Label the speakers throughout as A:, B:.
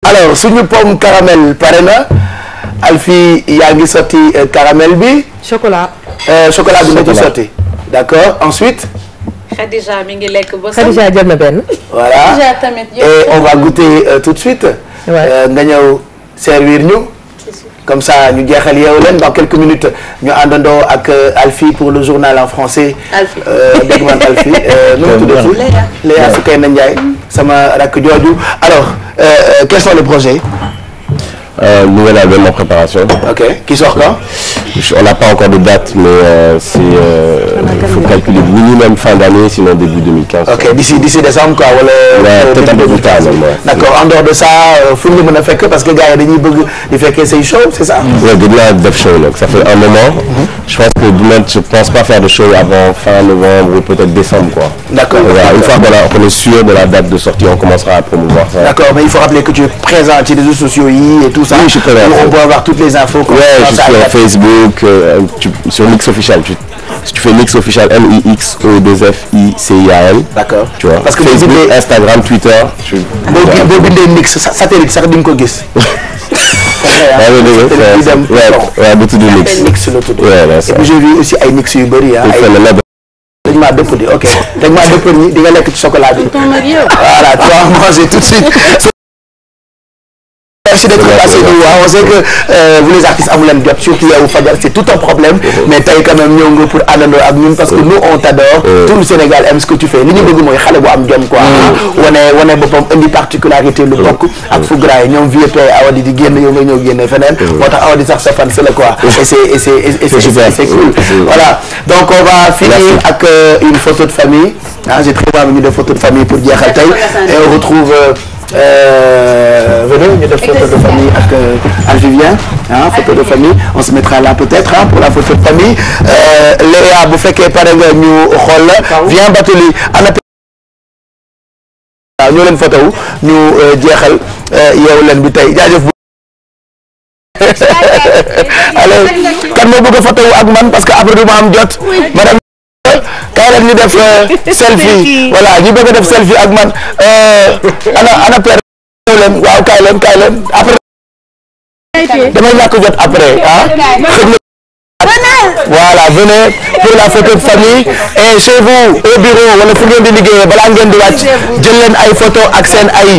A: alors suñu pomme caramel pare na Alfie yaa ngi sotti caramel bi.
B: chocolat.
A: chocolat bi nga ci sotti. d'accord ensuite.
C: Khadija mi ngi lekk ba.
B: Khadija jël na benn.
A: voilà
C: Khadija tamit
A: et on va goûter tout de suite. nga ñëw servir ñu. comme ça ñu jeexal yeewu leen dans quelques minutes ñu àndandoo ak Alfie pour le journal en français.
C: Alfie
A: dégg nga Alfie nu mu tuddati. Léa Soukeyna Ndiaye sama rakk jooju alors quels sont les projets.
D: Nouvel album en préparation.
A: Ok, qui sort quand?
D: On n'a pas encore de date, mais faut calculer minimum fin d'année, sinon début 2015.
A: Ok, d'ici décembre quoi wala.
D: Ouais, peut-être un peu plus tard même.
A: D'accord, en dehors de ça fu ñu mën a fekk parce que gars yi dañuy bëgg di fekkee say show, c'est ça?
D: Ouais, de la def show donc ça fait un moment. Je pense que je pense pas faire de show avant fin novembre ou peut-être décembre quoi.
A: D'accord.
D: Voilà, une fois qu'on est sûr de la date de sortie, on commencera à promouvoir ça.
A: D'accord, mais il faut rappeler que tu es présent sur les réseaux sociaux et tout ça.
D: Oui, je suis présent.
A: On peut avoir toutes les infos.
D: Ouais, je suis sur Facebook, sur Mix Official. Si tu fais Mix Official, MIXO2FICIAL.
A: D'accord.
D: Tu vois.
A: Parce que
D: Facebook, Instagram, Twitter.
A: boo bindee mix satellite sax di nga ko gis.
D: waaw bu tudd mix.
A: Mix la tudd.
D: et
A: puis j'ai vu aussi ay mix yu bëri ah. dañ maa dëpp di ok dañ maa dëpp ni di nga lekk ci chocolat bi. voilà tu vas manger tout de suite. Merci d'être passé nous on sait que vous les artistes amu leen jot surtout yow Fajar c'est tout un problème mais tey quand même ñëw nga pour àndandoo ak ñun parce que nous on t'adore tout le Sénégal aime ce que tu fais li ñu bëgg mooy xale bu am jom quoi wane boppam indi particularité lu bokk ak fu gras yi ñoom vieux pay Awadi di génn yow nga ñëw génne feneen moo tax Awadi sax sa fan c'est la quoi et c'est cool voilà donc on va finir ak une photo de famille j'ai très envie de photo de famille pour jeexal tey et on retrouve venez ñu def photo de famille ak Vivien photo de famille on se mettra là peut-être pour la photo de famille Léa bu fekkee pare nga ñu xool la viens Batuli ana waaw ñoo leen photo wu ñu jeexal yeewu leen bi tey jaajëf allez kan moo bëgg a photo wu ak man parce que après du ma am jot madame kaay leen ñu def selfie voilà ñu bëgg a def selfie ak man ana père leen waaw kaay leen après damay ñàkk jot après voilà venez pour la photo de famille et chez vous au bureau wala fu ngeen di liggéeyee balaa ngeen di wàcc jël leen ay photo ak seen ay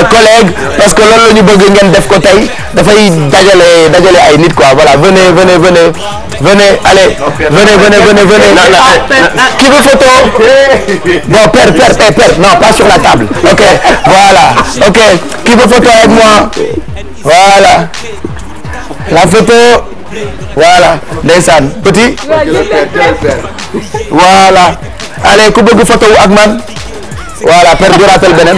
A: collègues parce que loolu la ñu bëgg ngeen def ko tey dafay dajale ay nit quoi voilà venez allez venez qui veut photo bon père non pas sur la table ok voilà ok qui veut photo avec moi voilà la photo voilà ndeysaan petit voilà allez ku bëgg photo wu ak man voilà père duratel beneen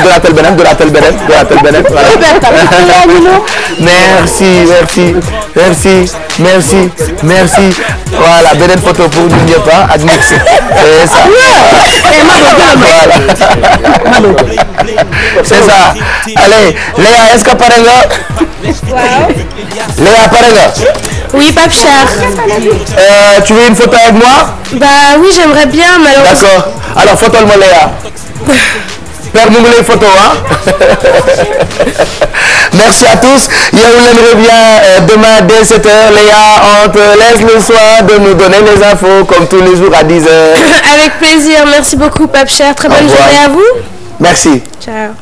A: merci voilà beneen photo pour ñun ñëpp ak mix c'est ça voilà c'est ça allez Léa est-ce que pare nga Léa pare nga
E: oui Pape Cheikh
A: tu veux une photo avec moi
E: bah oui j'aimerais bien malheureusement
A: d'accord alors photo ma Léa père mu ngi lay photo merci à tous Yeewu Leen revient demain dès 7h Léa on te laisse le soin de nous donner les infos comme tous les jours à 10h.
E: Avec plaisir merci beaucoup Pape Cheikh très bonne journée à vous.
A: Merci.
E: Ciao.